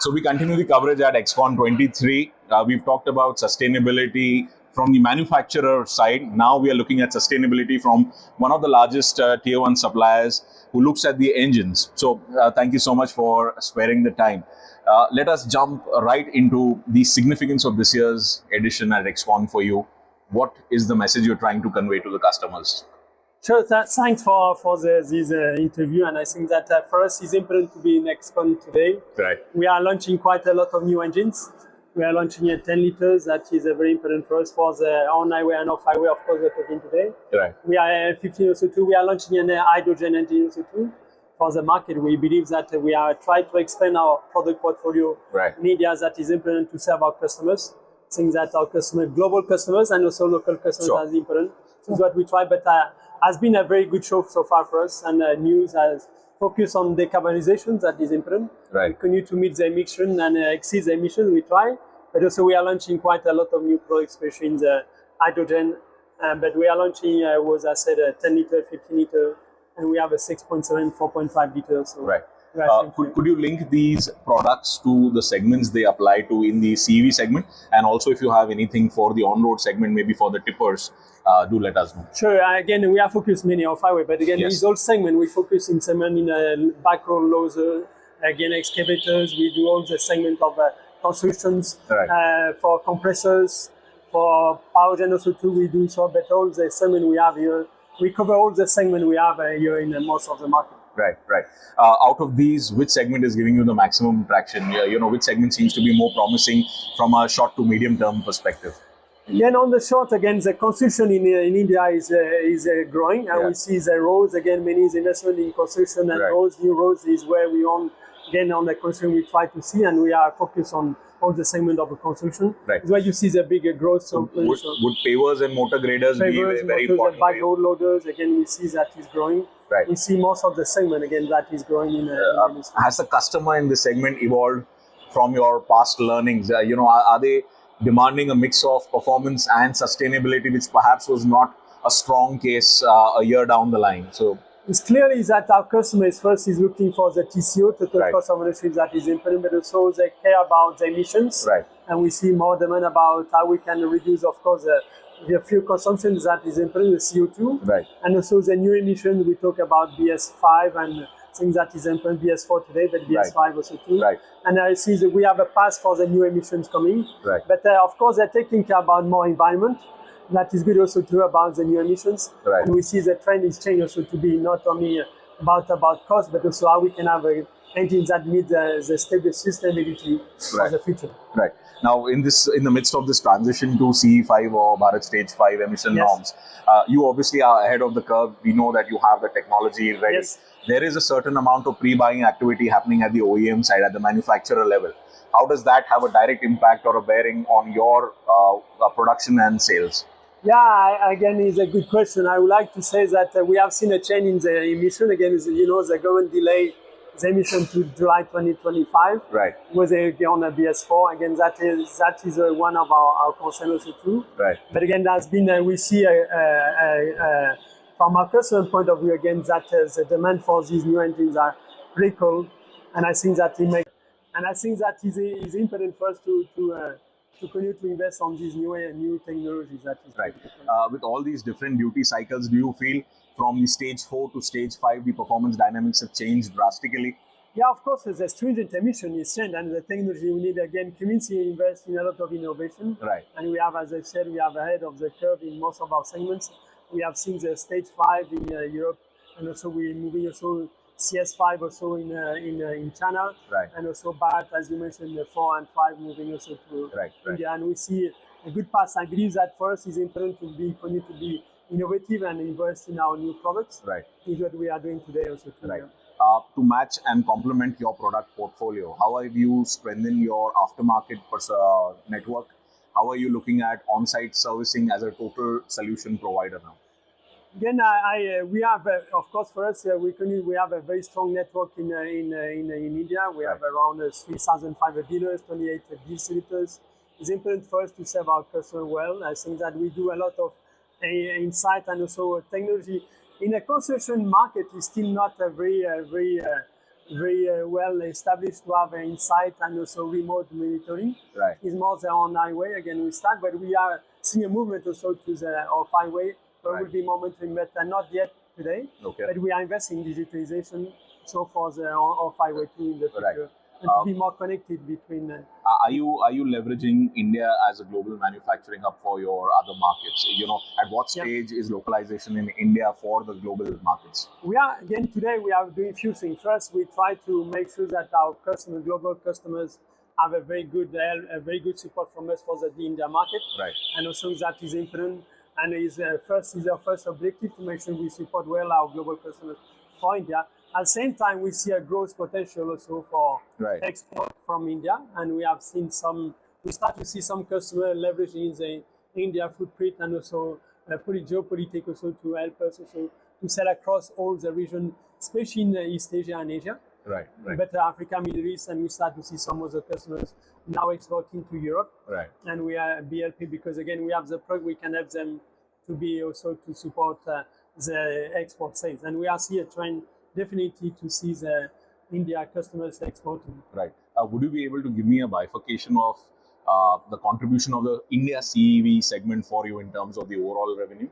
So we continue the coverage at XCon 23. We've talked about sustainability from the manufacturer side. Now we are looking at sustainability from one of the largest tier 1 suppliers who looks at the engines. So thank you so much for sparing the time. Let us jump right into the significance of this year's edition at XCon for you. What is the message you're trying to convey to the customers? Sure, thanks for this interview, and I think that for us it's important to be in XCon today. Right. We are launching quite a lot of new engines. We are launching a 10 liters, that is very important for us for the on-highway and off-highway, of course, we're talking today. Right. We are 15 also too. We are launching an hydrogen engine also too for the market. We believe that we are trying to expand our product portfolio in areas that is important to serve our customers. I think that our global customers and also local customers are important. This is what we try, but has been a very good show so far for us, and news has focused on decarbonization, that is important. Right. We continue to meet the emission and exceed the emission, we try, but also we are launching quite a lot of new products, especially in the hydrogen, but we are launching, was I said, a 10 liter, 15 liter, and we have a 6.7, 4.5 liters. So right. Could you link these products to the segments they apply to in the CV segment? And also if you have anything for the on-road segment, maybe for the tippers, do let us know. Sure. Again, we are focused mainly on highway, but again, these all segment, we focus in segment in backhoe loader, again, excavators. We do all the segment of constructions for compressors, for power gen also too. We do so, but all the segment we have here, we cover all the segment we have here in most of the market. Right. Out of these, which segment is giving you the maximum traction? Which segment seems to be more promising from a short to medium term perspective? Again, on the short, again, the construction in India is growing, and we see the roads, again, many investment in construction and roads, new roads is where we on the construction we try to see, and we are focused on all the segment of the construction. Right. It's where you see the bigger growth. So would pavers and motor graders be very important? Backhoe loaders, again, we see that is growing. Right. We see most of the segment, again, that is growing in the industry. Has the customer in this segment evolved from your past learnings? Are they demanding a mix of performance and sustainability, which perhaps was not a strong case a year down the line? So it's clearly that our customers first is looking for the TCO, total cost of ownership, that is important, but also they care about the emissions. Right. And we see more demand about how we can reduce, of course, the fuel consumption, that is important, the CO2. Right. And also the new emissions, we talk about BS5 and things that is important, BS4 today, but BS5 also too. Right. And I see that we have a path for the new emissions coming. Right. But of course, they're taking care about more environment. That is good also too about the new emissions. Right. And we see the trend is changing also to be not only about cost, but also how we can have engines that meet the stable sustainability of the future. Right. Now, in the midst of this transition to CE5 or Bharat Stage 5 emission norms, you obviously are ahead of the curve. We know that you have the technology ready. Yes. There is a certain amount of pre-buying activity happening at the OEM side, at the manufacturer level. How does that have a direct impact or a bearing on your production and sales? Yeah, again, it's a good question. I would like to say that we have seen a change in the emission. Again, the government delayed the emission to July 2025. Right. Was on a BS4. Again, that is one of our concerns also too. Right. But again, that's been we see from our customer point of view again that the demand for these new engines are critical, and I think that is important for us to continue to invest on these new technologies. That is right. With all these different duty cycles, do you feel from the stage 4 to stage 5, the performance dynamics have changed drastically? Yeah, of course, the stringent emission is changed, and the technology we need, again, Cummins invests in a lot of innovation. Right. And we have, as I said, we have ahead of the curve in most of our segments. We have seen the stage 5 in Europe, and also we're moving also CS5 also in China, right. And also Bharat, as you mentioned, 4 and 5 moving also to India, and we see a good path. I believe that for us it's important to continue to be innovative and invest in our new products. Right. Is what we are doing today also. Right. To match and complement your product portfolio, how have you strengthened your aftermarket network? How are you looking at on-site servicing as a total solution provider now? Again, we have, of course, for us, we have a very strong network in India. We have around 3,500 dealers, 28 distributors. It's important for us to serve our customer well. I think that we do a lot of insight and also technology. In a construction market, it's still not a very very well established to have insight and also remote monitoring. Right. It's more the on-highway, again, we start, but we are seeing a movement also to the off-highway. There will be more monitoring, but not yet today. Okay. But we are investing in digitalization so for the off-highway too in the future. Right. And to be more connected between. Are you leveraging India as a global manufacturing hub for your other markets? At what stage is localization in India for the global markets? We are again today. We are doing a few things. First, we try to make sure that our global customers, have a very good support from us for the India market. Right. And also that is important. And is our first objective to make sure we support well our global customers for India. At the same time, we see a growth potential also for export from India, and we start to see some customers leveraging the India footprint and also geopolitics also to help us also to sell across all the region, especially in East Asia and Asia. Right. But Africa, Middle East, and we start to see some of the customers now exporting to Europe. Right. And we are BLP because again we have the product, we can help them to be also to support the export sales, and we are seeing a trend. Definitely to see the India customers exporting. Right. Would you be able to give me a bifurcation of the contribution of the India CEV segment for you in terms of the overall revenue?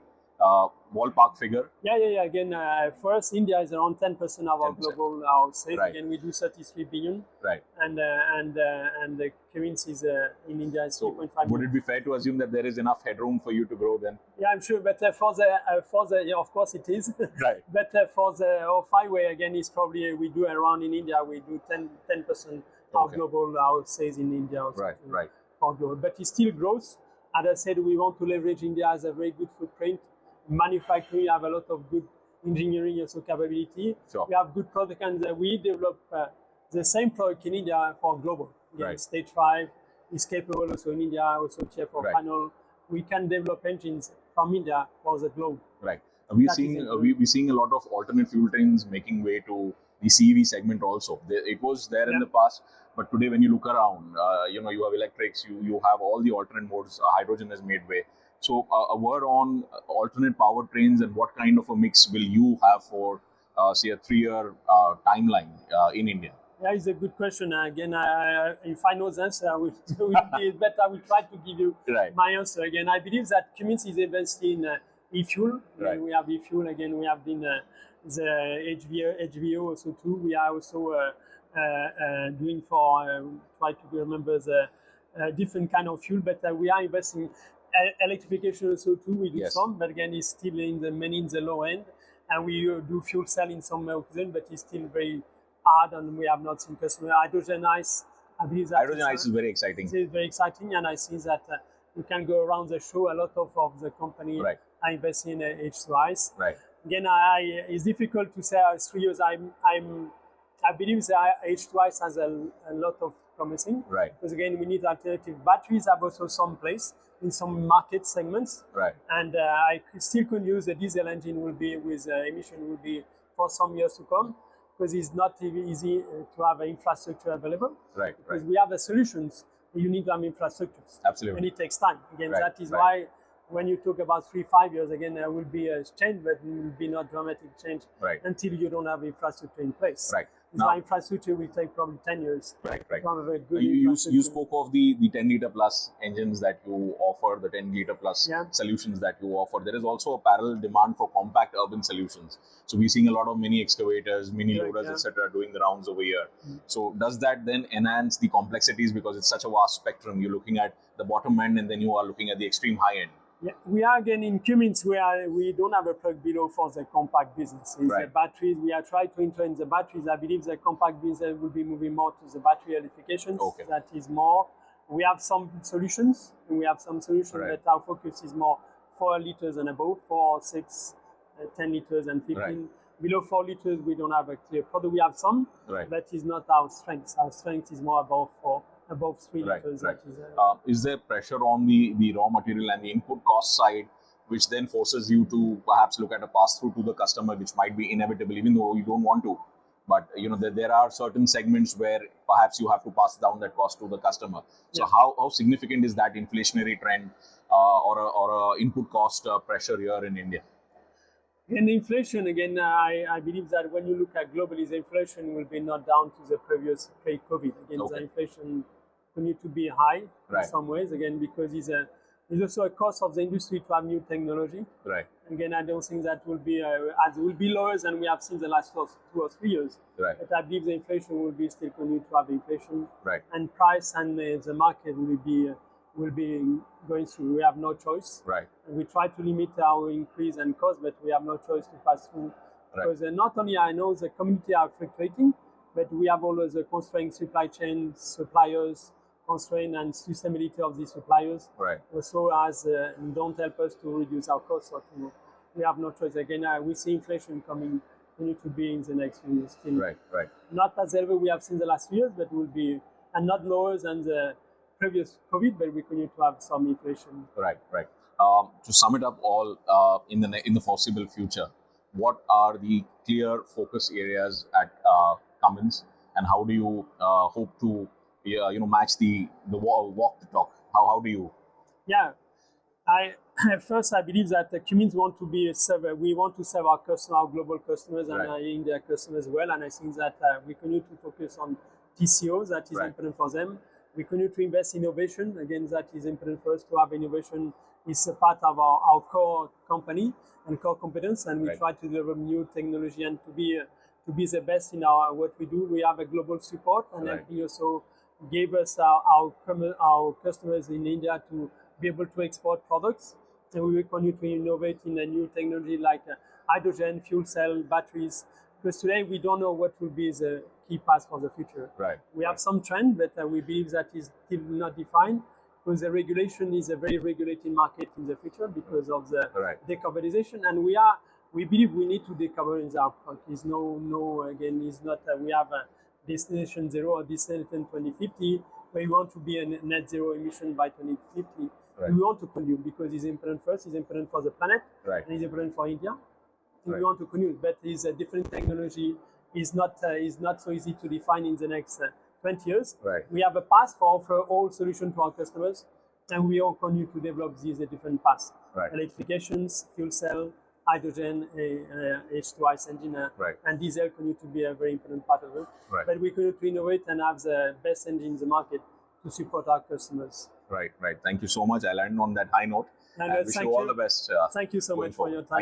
Ballpark figure? Yeah. Again, for us, India is around 10% of our 10%. global sales. Right. Again, we do 33 billion. Right. And the Cummins is in India is 3.5 billion. Would it be fair to assume that there is enough headroom for you to grow then? Yeah, I'm sure. But for the of course it is. Right. But for the Offhighway, again, is probably we do around in India we do 10% of global our sales in India also. Right. For global, but it still grows. As I said, we want to leverage India as a very good footprint. Manufacturing have a lot of good engineering also capability. Sure. We have good product, and we develop the same product in India for global. Right. Stage 5 is capable also in India, also tier for panel. We can develop engines from India for the globe. Right. We're seeing a lot of alternate fuel trains making way to the CEV segment also. It was there in the past, but today when you look around, you have electrics, you have all the alternate modes. Hydrogen has made way. So a word on alternate powertrains and what kind of a mix will you have for, say, a 3-year timeline in India? Yeah, it's a good question. Again, if I know the answer, I will but I will try to give you my answer. Again, I believe that Cummins is investing in e-fuel. Right. We have e-fuel. Again, we have been the HVO also too. We are also doing for, try to remember the different kind of fuel, but we are investing electrification also too. We do some, but again, it's still mainly in the low end, and we do fuel cell in some occasion, but it's still very hard, and we have not seen customer. Hydrogen ICE, I believe that hydrogen ICE is very exciting. It's very exciting, and I see that you can go around the show. A lot of the company are investing in H2 ICE. Right. Again, it's difficult to say 3 years. I believe the H2 ICE has a lot of promising. Right. Because again, we need alternative batteries. Have also some place in some market segments. Right. And I still can use the diesel engine will be with emission will be for some years to come, because it's not easy to have infrastructure available. Right. Because we have the solutions, you need to have infrastructures. Absolutely. And it takes time. Again, that is why when you talk about 3-5 years, again, there will be a change, but it will be not dramatic change until you don't have infrastructure in place. Right. Now, infrastructure will take probably 10 years. Right. To have a very good you spoke of the 10 liter plus engines that you offer, the 10 liter plus solutions that you offer. There is also a parallel demand for compact urban solutions. So we're seeing a lot of mini excavators, mini loaders, etc., doing the rounds over here. So does that then enhance the complexities, because it's such a vast spectrum? You're looking at the bottom end and then you are looking at the extreme high end. Yeah, we are again in Cummins where we don't have a plug below for the compact business. It's the batteries. We are trying to enter in the batteries. I believe the compact business will be moving more to the battery electrification. Okay. That is more. We have some solutions. But our focus is more 4 liters and above, 4, 6, 10 liters and 15. Right. Below 4 liters, we don't have a clear product. We have some, but it's not our strength. Our strength is more above 3 liters. Is there pressure on the raw material and the input cost side, which then forces you to perhaps look at a pass-through to the customer, which might be inevitable, even though you don't want to? But there are certain segments where perhaps you have to pass down that cost to the customer. So how significant is that inflationary trend or a input cost pressure here in India? And inflation, again, I believe that when you look at globally, the inflation will be not down to the previous pre-COVID. Again, the inflation continue to be high in some ways, again, because it's also a cost of the industry to have new technology. Right. Again, I don't think that will be as will be lower than we have seen the last 2 or 3 years. Right. But I believe the inflation will be still continue to have inflation. Right. And price and the market will be going through. We have no choice. Right. And we try to limit our increase and cost, but we have no choice to pass through. Right. Because not only I know the community are fluctuating, but we have always a constrained supply chain, suppliers, constraint and sustainability of these suppliers. Right. Also, as don't help us to reduce our costs, or we have no choice. Again, we see inflation coming. We need to be in the next few years still. Right. Right. Not as level we have seen the last few years, but will be and not lower than the previous COVID, but we continue to have some inflation. Right. Right. To sum it up all, in the foreseeable future, what are the clear focus areas at Cummins, and how do you hope to match the walk the talk? How do you? Yeah, I believe that Cummins want to be a server. We want to serve our global customers, and India customers well. And I think that we continue to focus on TCO. That is important for them. We continue to invest in innovation. Again, that is important for us to have innovation. Is a part of our core company and core competence, and we try to develop new technology and to be the best in what we do. We have a global support, and we also gave us our customers in India to be able to export products, and we will continue to innovate in a new technology like hydrogen, fuel cell, batteries. Because today we don't know what will be the key path for the future. Right. We have some trend, but we believe that is still not defined. Because the regulation is a very regulated market in the future because of the decarbonization, and we believe we need to decarbonize our product. It's it's not we have a destination zero or destination 2050 where we want to be a net zero emission by 2050. We want to continue because it's important for us, it's important for the planet, and it's important for India. We want to continue, but it's a different technology. Is not so easy to define in the next 20 years. We have a path for offer all solutions to our customers, and we all continue to develop these different paths. Electrifications, fuel cell, hydrogen, H2ICE engine, and diesel continue to be a very important part of it. But we continue to innovate and have the best engine in the market to support our customers. Right. Thank you so much. I'll end on that high note. And wish you all the best. Thank you so much for your time.